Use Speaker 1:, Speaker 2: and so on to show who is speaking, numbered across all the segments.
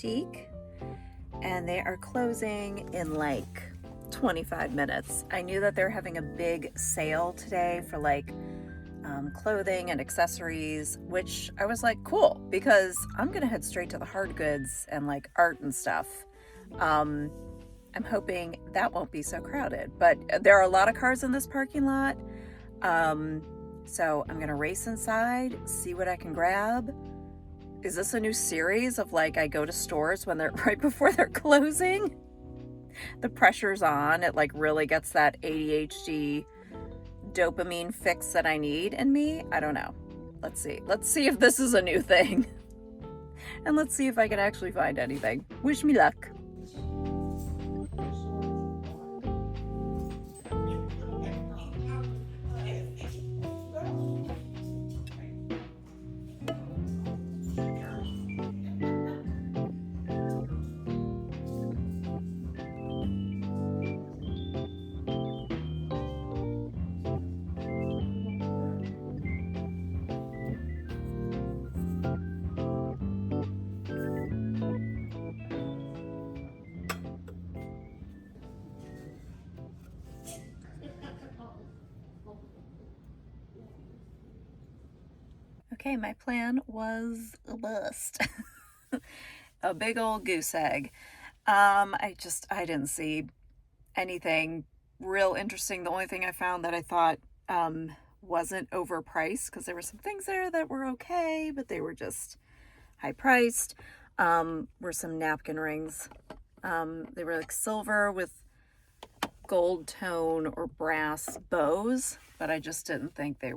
Speaker 1: Boutique, and they are closing in like 25 minutes. I knew that they're having a big sale today for like clothing and accessories, which I was like, cool, because I'm gonna head straight to the hard goods and like art and stuff. I'm hoping that won't be so crowded, but there are a lot of cars in this parking lot. So I'm gonna race inside, see what I can grab. Is this a new series of like I go to stores when they're right before they're closing? The pressure's on. It like really gets that ADHD dopamine fix that I need in me. I don't know. Let's see. Let's see if this is a new thing. And let's see if I can actually find anything. Wish me luck. Okay, my plan was a bust. A big old goose egg. I didn't see anything real interesting. The only thing I found that I thought wasn't overpriced, because there were some things there that were okay, but they were just high priced, were some napkin rings. They were like silver with gold tone or brass bows, but I just didn't think they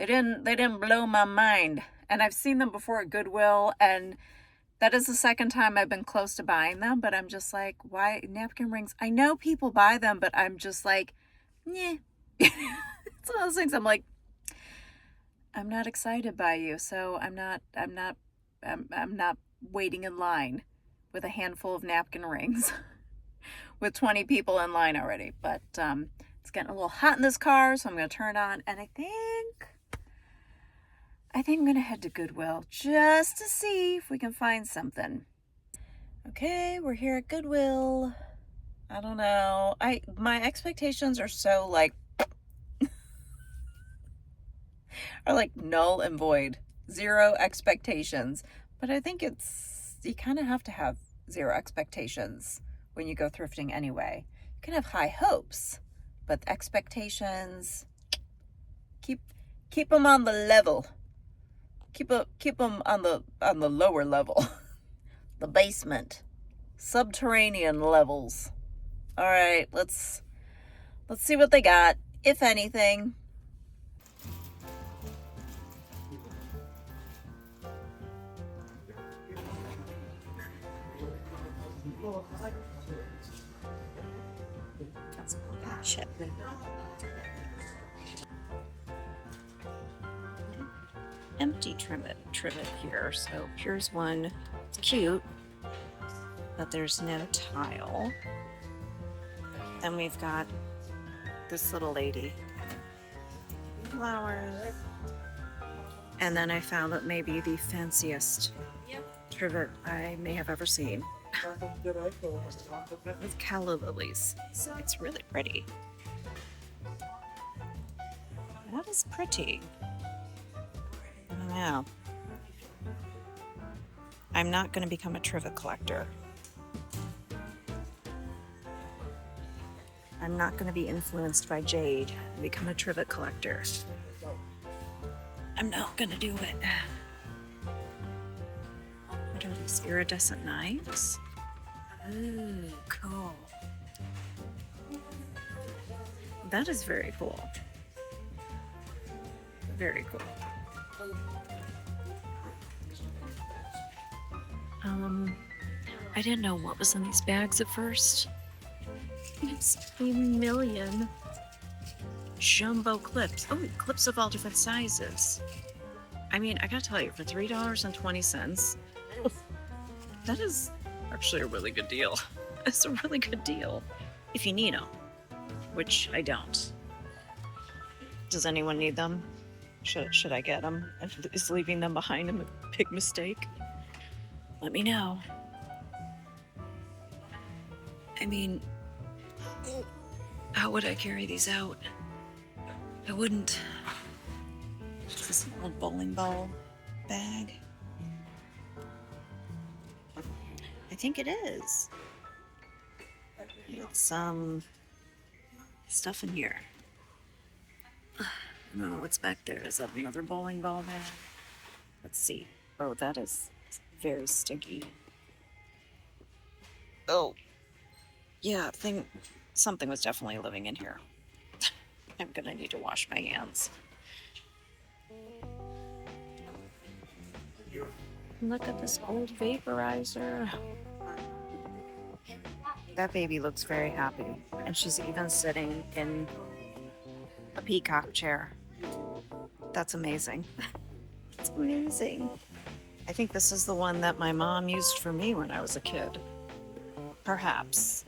Speaker 1: didn't blow my mind. And I've seen them before at Goodwill, and that is the second time I've been close to buying them, but I'm just like, why napkin rings? I know people buy them, but I'm just like, yeah. It's one of those things I'm like, I'm not excited by you, so I'm not waiting in line with a handful of napkin rings with 20 people in line already. But it's getting a little hot in this car, so I'm going to turn it on, and I think I'm going to head to Goodwill just to see if we can find something. Okay, we're here at Goodwill. I don't know. My expectations are so like null and void. Zero expectations. But I think you kind of have to have zero expectations when you go thrifting anyway. You can have high hopes, but expectations, keep them on the level. Keep them on the lower level. The basement. Subterranean levels. All right, let's see what they got, if anything. Shit. Empty trivet here. So here's one. It's cute, but there's no tile. Then we've got this little lady. Flowers. And then I found that maybe the fanciest trivet I may have ever seen. With calla lilies. So it's really pretty. That is pretty. I don't know. I'm not going to become a trivet collector. I'm not going to be influenced by Jade and become a trivet collector. I'm not going to do it. What are these iridescent knives? Ooh, cool. That is very cool. Very cool. I didn't know what was in these bags at first. It's a million jumbo clips. Oh, clips of all different sizes. I mean, I gotta tell you, for $3.20, that is actually a really good deal. It's a really good deal if you need them, which I don't. Does anyone need them? Should I get them? Is leaving them behind a big mistake? let me know. I mean, how would I carry these out? I wouldn't. Is this an old bowling ball bag? I think it is. It's some stuff in here. I don't know what's back there. Is that another bowling ball bag? Let's see. Oh, that is very stinky. Oh, yeah, something was definitely living in here. I'm gonna need to wash my hands. Look at this old vaporizer. That baby looks very happy. And she's even sitting in a peacock chair. That's amazing. It's amazing. I think this is the one that my mom used for me when I was a kid. Perhaps.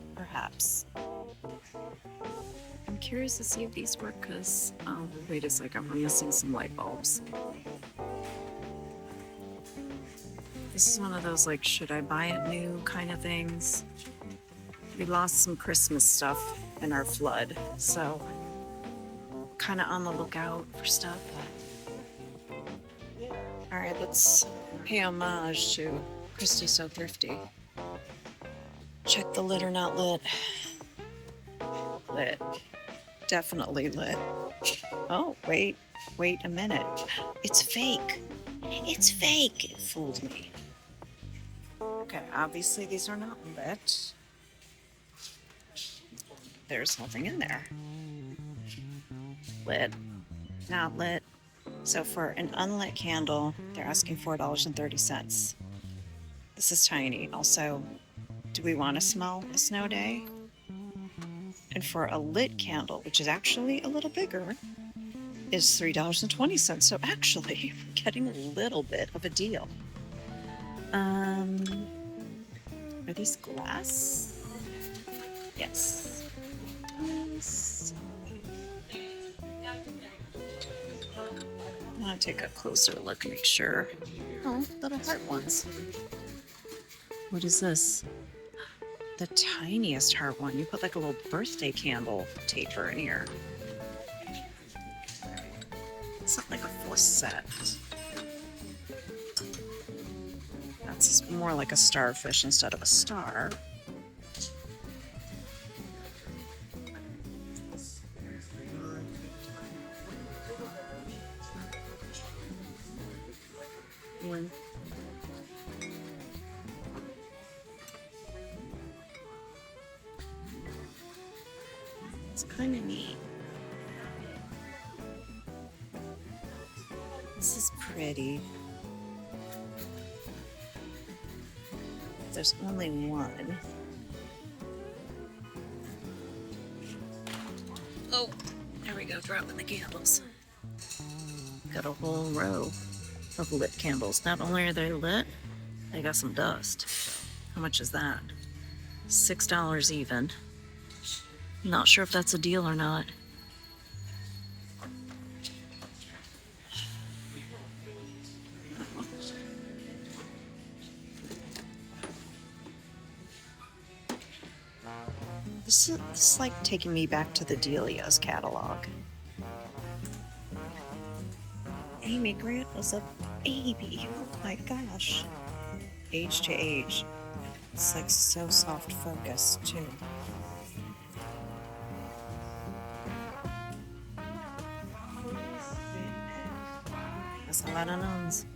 Speaker 1: I'm curious to see if these work because, wait a second, we're missing some light bulbs. This is one of those, like, should I buy it new kind of things. We lost some Christmas stuff in our flood, so kind of on the lookout for stuff. All right, let's pay homage to Christy So Thrifty. Check the lit or not lit. Lit. Definitely lit. Oh, wait a minute. It's fake. It's fake. It fooled me. Okay, obviously these are not lit. There's nothing in there. Lit. Not lit. So for an unlit candle, they're asking $4.30. This is tiny. Also, do we want to smell a snow day? And for a lit candle, which is actually a little bigger, is $3.20. So actually, we're getting a little bit of a deal. Are these glass? Yes. I want to take a closer look and make sure. Oh, little heart ones. What is this? The tiniest heart one. You put like a little birthday candle taper in here. It's not like a full set. That's more like a starfish instead of a star. One. It's kind of neat. This is pretty. There's only one. Oh, there we go, dropping the candles. Got a whole row of lit candles. Not only are they lit, they got some dust. How much is that? $6 even. Not sure if that's a deal or not. This is like taking me back to the Delia's catalog. Amy Grant was a baby. Oh my gosh. Age to age. It's like so soft focus too. That's a lot of nuns.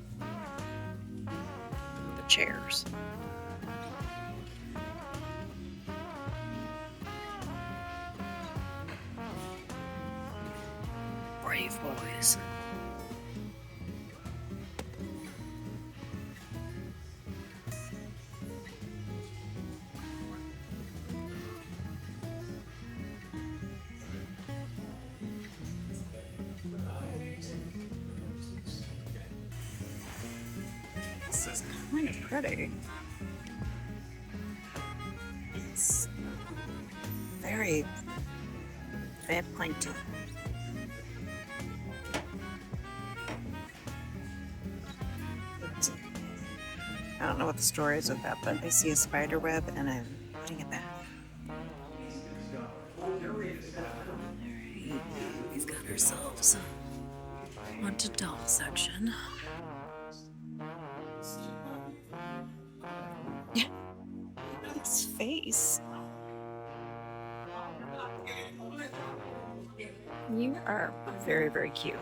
Speaker 1: The chairs. Brave boys. This is kind of pretty. It's very plankton. I don't know what the story is with that, but I see a spider web and I'm putting it back. We've got ourselves a haunted doll section. Yeah, his face. You are very, very cute.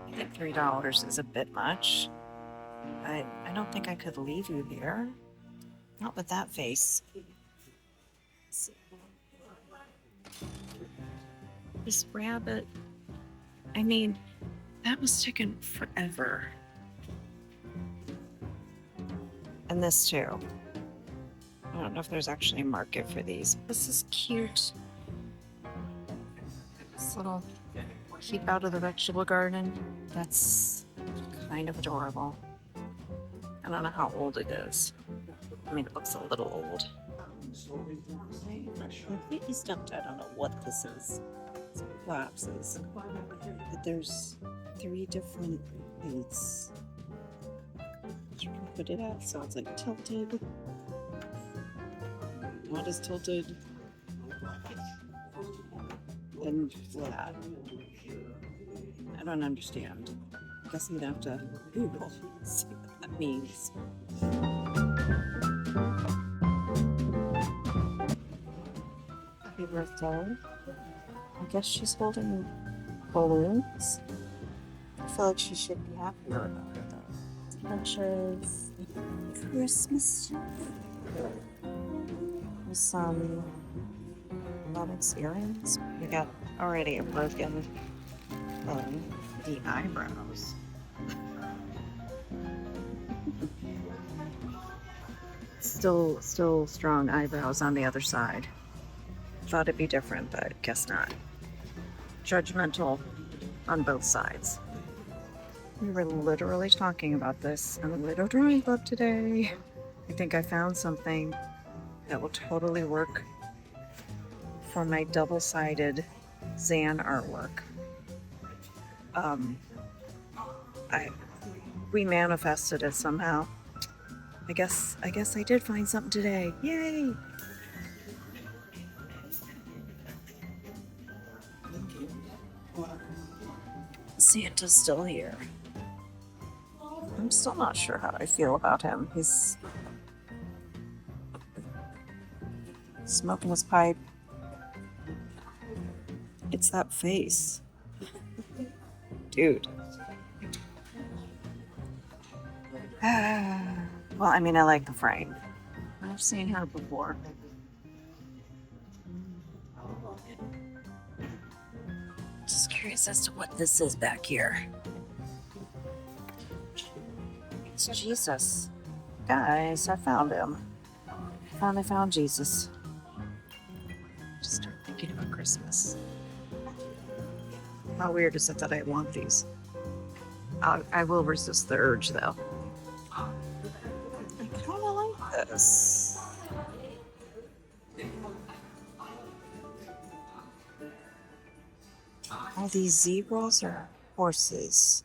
Speaker 1: I think $3 is a bit much. I don't think I could leave you here. Not with that face. This rabbit. I mean, that was taking forever. And this too. I don't know if there's actually a market for these. This is cute. This little keep out of the vegetable garden. That's kind of adorable. I don't know how old it is. I mean, it looks a little old. I'm completely stumped. I don't know what this is. It's collapses. But there's 3 different weights. You can put it out so it's like tilted. Not as tilted. And flat. I don't understand. I guess you'd have to Google, see what that means. Happy birthday. I guess she's holding balloons. I feel like she should be happier about it though. Bunches, Christmas stuff. There's some Lennox earrings. We got already a broken the eyebrows. Still strong eyebrows on the other side. Thought it'd be different, but guess not. Judgmental on both sides. We were literally talking about this in the Widow Drawing Club today. I think I found something that will totally work for my double-sided Zan artwork. We manifested it somehow. I guess I did find something today. Yay! Santa's still here. I'm still not sure how I feel about him. He's smoking his pipe. It's that face. Dude. Well, I mean, I like the frame. I've seen her before. Just curious as to what this is back here. It's Jesus. Guys, I found him. Finally found Jesus. Just start thinking about Christmas. How weird is it that I want these? I will resist the urge, though. I kind of like this. Are these zebras or horses?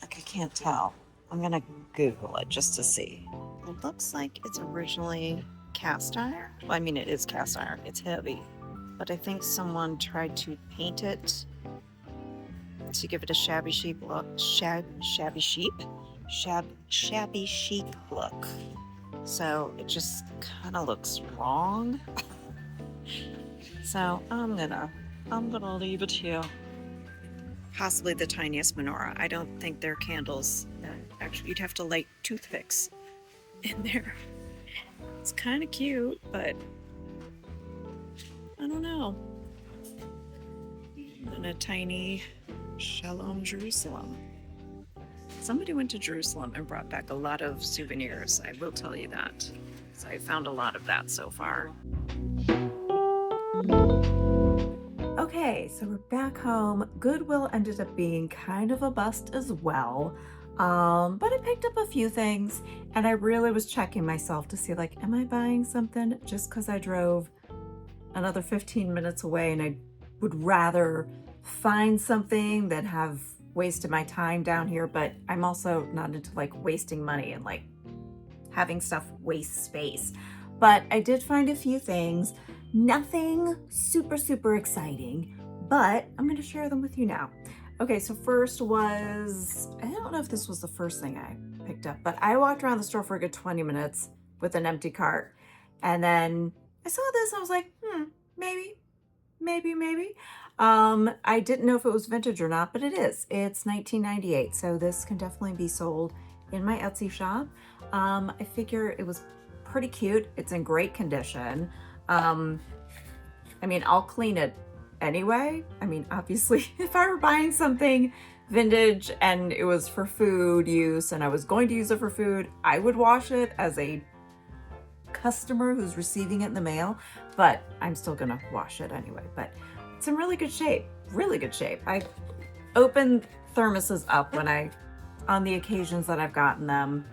Speaker 1: Like, I can't tell. I'm gonna Google it just to see. It looks like it's originally cast iron. Well, I mean, it is cast iron. It's heavy. But I think someone tried to paint it to give it a shabby chic look. Shabby chic look. So it just kind of looks wrong. So I'm gonna leave it here. Possibly the tiniest menorah. I don't think they're candles. Actually, you'd have to light toothpicks in there. It's kind of cute, but I don't know. And a tiny Shalom Jerusalem. Somebody went to Jerusalem and brought back a lot of souvenirs. I will tell you that. So I found a lot of that so far. Okay, so we're back home. Goodwill ended up being kind of a bust as well. But I picked up a few things and I really was checking myself to see, like, am I buying something just because I drove another 15 minutes away and I would rather find something than have wasted my time down here. But I'm also not into like wasting money and like having stuff waste space. But I did find a few things, nothing super, super exciting, but I'm going to share them with you now. Okay, so first was, I don't know if this was the first thing I picked up, but I walked around the store for a good 20 minutes with an empty cart. And then I saw this, and I was like, maybe. I didn't know if it was vintage or not, but it is. It's 1998, so this can definitely be sold in my Etsy shop. I figure it was pretty cute. It's in great condition. I mean, I'll clean it anyway. I mean, obviously, if I were buying something vintage and it was for food use and I was going to use it for food, I would wash it as a customer who's receiving it in the mail, but I'm still gonna wash it anyway. But it's in really good shape, really good shape. I open thermoses up on the occasions that I've gotten them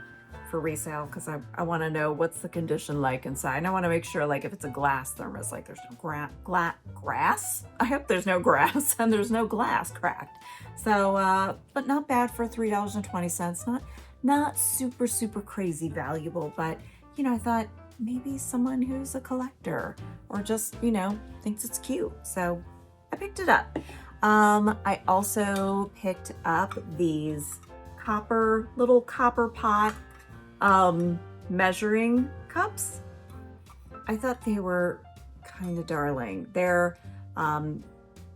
Speaker 1: for resale, because I want to know what's the condition like inside. And I want to make sure, like, if it's a glass thermos, like there's no grass. I hope there's no grass and there's no glass cracked. So, but not bad for $3.20. Not super, super crazy valuable, but you know, I thought maybe someone who's a collector or just, you know, thinks it's cute. So I picked it up. I also picked up these little copper pot measuring cups. I thought they were kind of darling. They're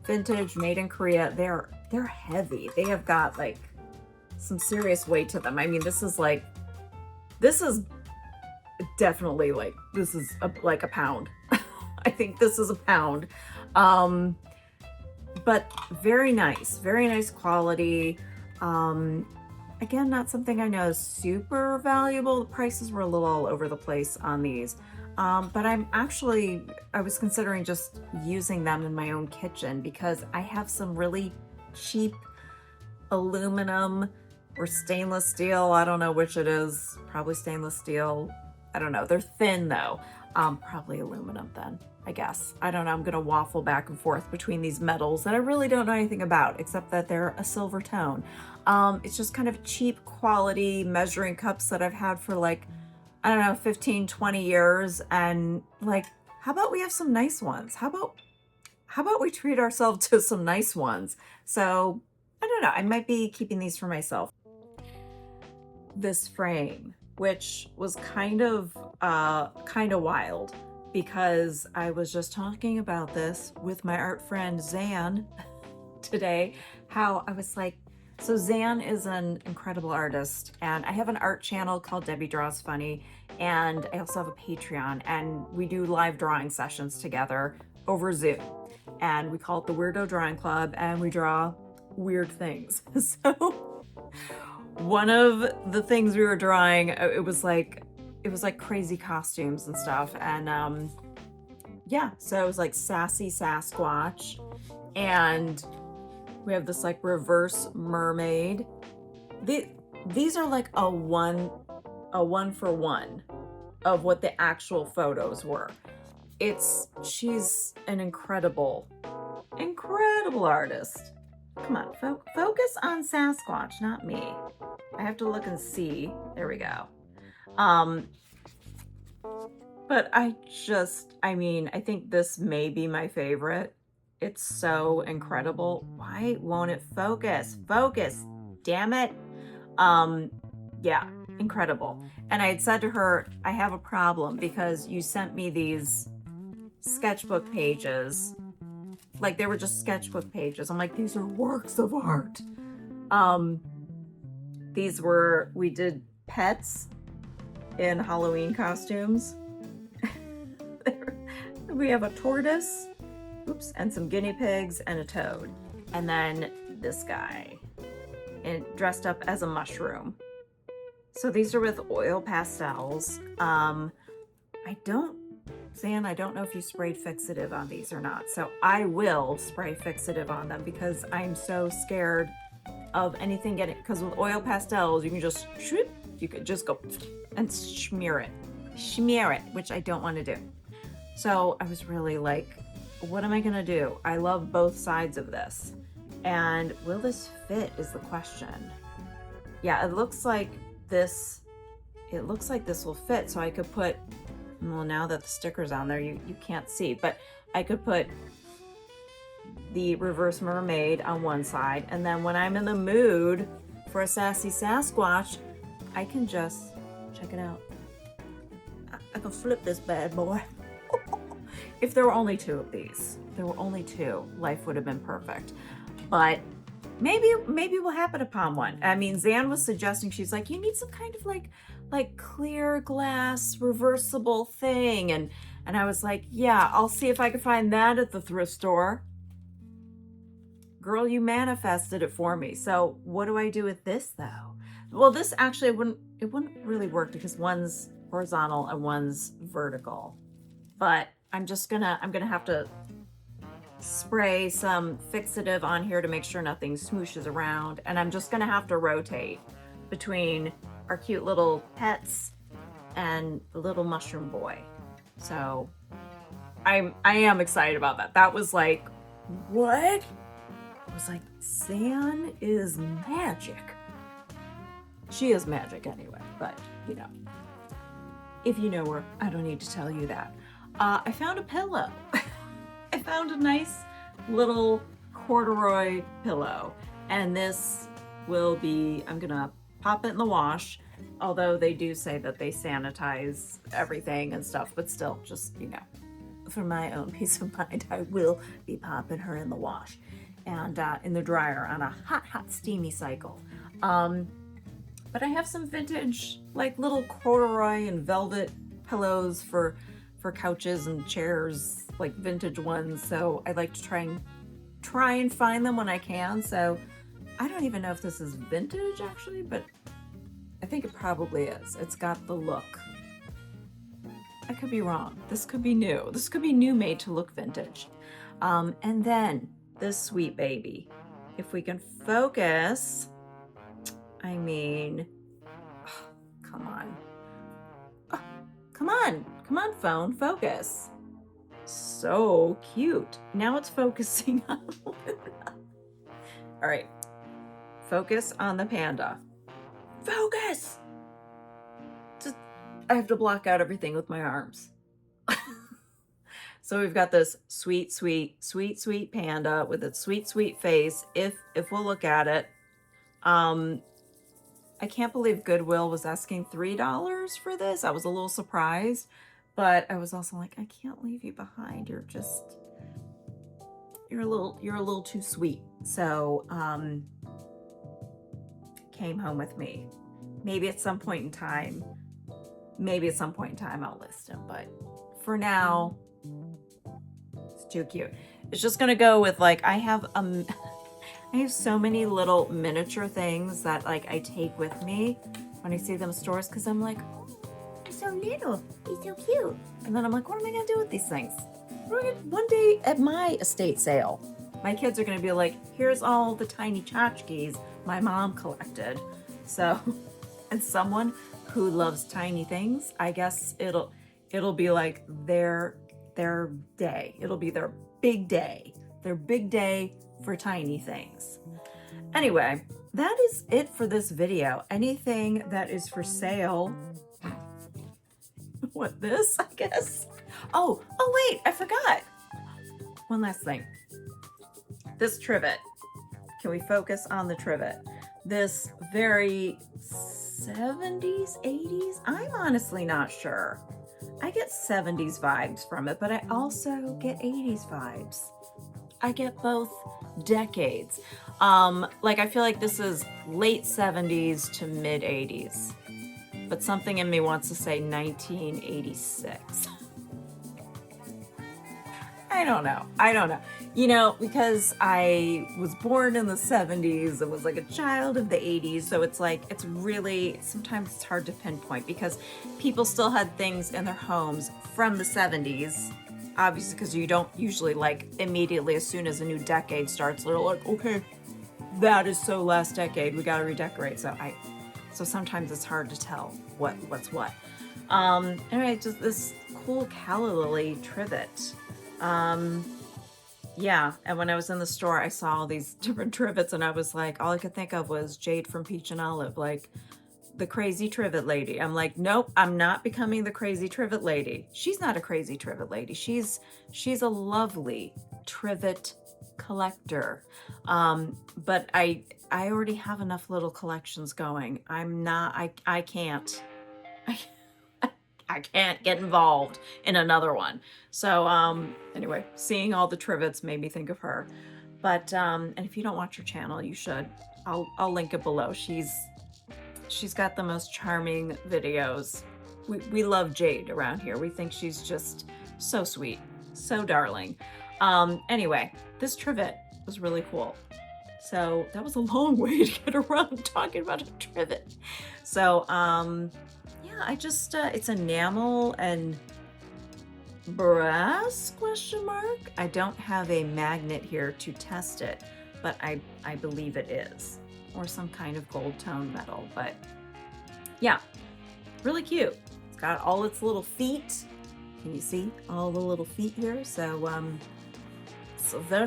Speaker 1: vintage, made in Korea. They're heavy. They have got like some serious weight to them. I mean, this is definitely like, like a pound. I think this is a pound. But very nice quality. Again, not something I know is super valuable. The prices were a little all over the place on these. But I was considering just using them in my own kitchen because I have some really cheap aluminum or stainless steel. I don't know which it is. Probably stainless steel. I don't know. They're thin though. Probably aluminum then, I guess. I don't know. I'm going to waffle back and forth between these metals that I really don't know anything about, except that they're a silver tone. It's just kind of cheap quality measuring cups that I've had for like, I don't know, 15, 20 years. And like, how about we have some nice ones? How about we treat ourselves to some nice ones? So I don't know. I might be keeping these for myself. This frame, which was kind of wild, because I was just talking about this with my art friend Zan today, how I was like, so Zan is an incredible artist, and I have an art channel called Debbie Draws Funny, and I also have a Patreon, and we do live drawing sessions together over Zoom, and we call it the Weirdo Drawing Club, and we draw weird things. So one of the things we were drawing, it was like crazy costumes and stuff, and yeah, so it was like sassy Sasquatch, and we have this like reverse mermaid. These are like a one for one of what the actual photos were. She's an incredible artist. Come on, focus on Sasquatch, not me. I have to look and see. There we go. But I think this may be my favorite. It's so incredible. Why won't it focus? Focus, damn it. Yeah, incredible. And I had said to her, I have a problem because you sent me these sketchbook pages. Like, they were just sketchbook pages. I'm like, these are works of art. We did pets in Halloween costumes. We have a tortoise, and some guinea pigs and a toad. And then this guy, and dressed up as a mushroom. So these are with oil pastels. Zan, I don't know if you sprayed fixative on these or not. So I will spray fixative on them because I'm so scared of anything because with oil pastels, you can just go and smear it, which I don't want to do. So I was really like, what am I going to do? I love both sides of this. And will this fit is the question. Yeah, it looks like this it looks like this will fit. So I could put, well, now that the sticker's on there, you can't see, but I could put the reverse mermaid on one side, and then when I'm in the mood for a sassy Sasquatch, I can just, check it out, I can flip this bad boy. If there were only 2 of these, if there were only 2, life would have been perfect. But maybe we'll happen upon one. I mean, Zan was suggesting, she's like, you need some kind of like clear glass reversible thing, and I was like, yeah, I'll see if I can find that at the thrift store. Girl, you manifested it for me. So what do I do with this though? Well, this actually wouldn't really work because one's horizontal and one's vertical. But I'm gonna have to spray some fixative on here to make sure nothing smooshes around, and I'm just gonna have to rotate between our cute little pets and the little mushroom boy. So I am excited about that. That was like, what? I was like, Zan is magic. She is magic anyway, but you know, if you know her, I don't need to tell you that. I found a pillow. I found a nice little corduroy pillow, and this will be, I'm gonna pop it in the wash, although they do say that they sanitize everything and stuff, but still, just, you know, for my own peace of mind, I will be popping her in the wash and in the dryer on a hot steamy cycle. But I have some vintage, like little corduroy and velvet pillows for couches and chairs, like vintage ones. So I like to try and find them when I can. So I don't even know if this is vintage actually, but I think it probably is. It's got the look. I could be wrong. This could be new. This could be new, made to look vintage. And then this sweet baby, if we can focus, I mean, oh, come on. Oh, come on, phone, focus. So cute. Now it's focusing on all right, focus on the panda. Focus. Just, I have to block out everything with my arms. So we've got this sweet panda with its sweet face. If we'll look at it, I can't believe Goodwill was asking $3 for this. I was a little surprised, but I was also like, I can't leave you behind. You're a little too sweet. So, came home with me. Maybe at some point in time I'll list him, but for now, it's too cute. It's just gonna go with like, I have so many little miniature things that like I take with me when I see them in stores, because I'm like, oh, he's so little, he's so cute. And then I'm like, what am I gonna do with these things? One day at my estate sale, my kids are gonna be like, here's all the tiny tchotchkes my mom collected. So, and someone who loves tiny things, I guess it'll be like their day. It'll be their big day for tiny things. Anyway, that is it for this video. Anything that is for sale, what, this, I guess? Oh wait, I forgot. One last thing. This trivet. Can we focus on the trivet? This very 70s, 80s? I'm honestly not sure. I get 70s vibes from it, but I also get 80s vibes. I get both decades. Like I feel like this is late 70s to mid 80s, but something in me wants to say 1986. I don't know. You know, because I was born in the 70s and was like a child of the 80s. So it's like, it's really, sometimes it's hard to pinpoint because people still had things in their homes from the 70s. Obviously, because you don't usually like immediately as soon as a new decade starts, they're like, okay, that is so last decade, we got to redecorate. So sometimes it's hard to tell what's what. Anyway, just this cool calla lily trivet. Yeah, and when I was in the store, I saw all these different trivets, and I was like, all I could think of was Jade from Peach and Olive. Like, the crazy Trivet lady. I'm like, nope, I'm not becoming the crazy Trivet lady. She's not a crazy Trivet lady. She's a lovely Trivet collector. But I already have enough little collections going. I can't. I can't get involved in another one. So anyway, seeing all the Trivets made me think of her. But and if you don't watch her channel, you should. I'll link it below. She's got the most charming videos. We love Jade around here. We think she's just so sweet, so darling. Anyway, this Trivet was really cool. So that was a long way to get around talking about a Trivet. So yeah, I just it's enamel and brass question mark. I don't have a magnet here to test it, but I believe it is, or some kind of gold tone metal. But yeah, really cute. It's got all its little feet. Can you see all the little feet here? So so very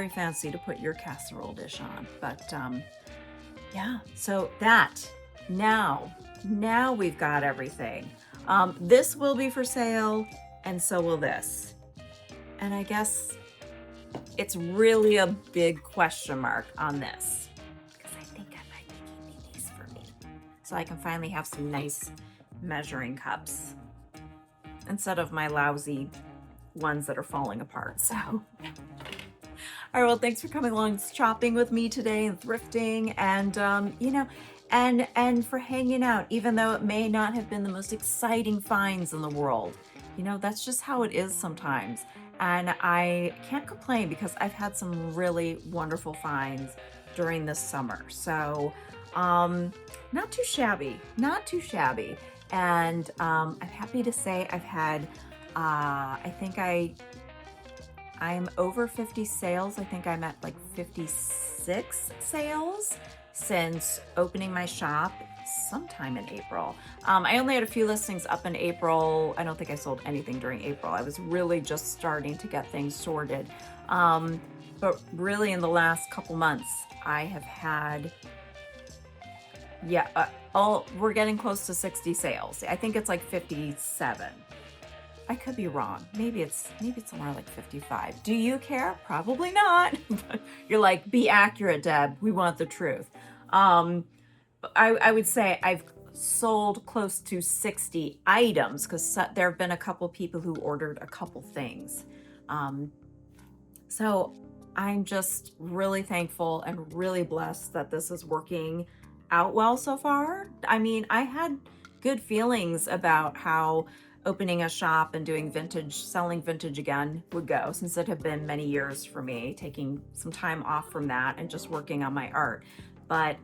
Speaker 1: fancy to put your casserole dish on. But yeah, so that now we've got everything. This will be for sale, and so will this. And I guess it's really a big question mark on this, because I think I might be keeping these for me, so I can finally have some nice measuring cups instead of my lousy ones that are falling apart. So all right, well, thanks for coming along shopping with me today and thrifting, and you know, and for hanging out, even though it may not have been the most exciting finds in the world. You know, that's just how it is sometimes. And I can't complain because I've had some really wonderful finds during this summer. So not too shabby, not too shabby. And I'm happy to say I've had, I think I'm over 50 sales. I think I'm at like 56 sales since opening my shop sometime in April. I only had a few listings up in April. I don't think I sold anything during April. I was really just starting to get things sorted. But really in the last couple months, I have had, yeah, we're getting close to 60 sales. I think it's like 57. I could be wrong. Maybe it's somewhere like 55. Do you care? Probably not. You're like, be accurate, Deb. We want the truth. I would say I've sold close to 60 items, because there have been a couple people who ordered a couple things. So I'm just really thankful and really blessed that this is working out well so far. I mean, I had good feelings about how opening a shop and doing vintage, selling vintage again would go, since it had been many years for me, taking some time off from that and just working on my art. But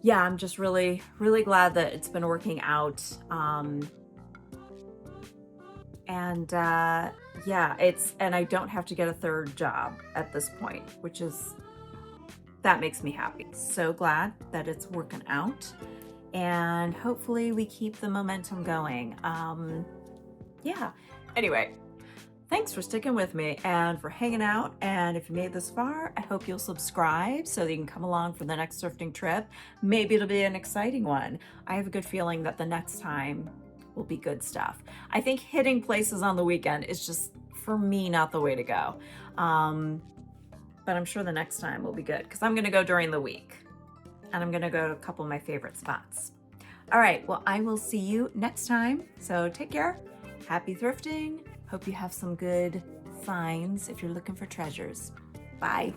Speaker 1: yeah, I'm just really, really glad that it's been working out. Yeah, and I don't have to get a third job at this point, that makes me happy. So glad that it's working out. And hopefully we keep the momentum going. Yeah, anyway, thanks for sticking with me and for hanging out. And if you made this far, I hope you'll subscribe so that you can come along for the next thrifting trip. Maybe it'll be an exciting one. I have a good feeling that the next time will be good stuff. I think hitting places on the weekend is just, for me, not the way to go. But I'm sure the next time will be good, because I'm gonna go during the week. And I'm gonna go to a couple of my favorite spots. All right, well, I will see you next time. So take care, happy thrifting. Hope you have some good finds if you're looking for treasures. Bye.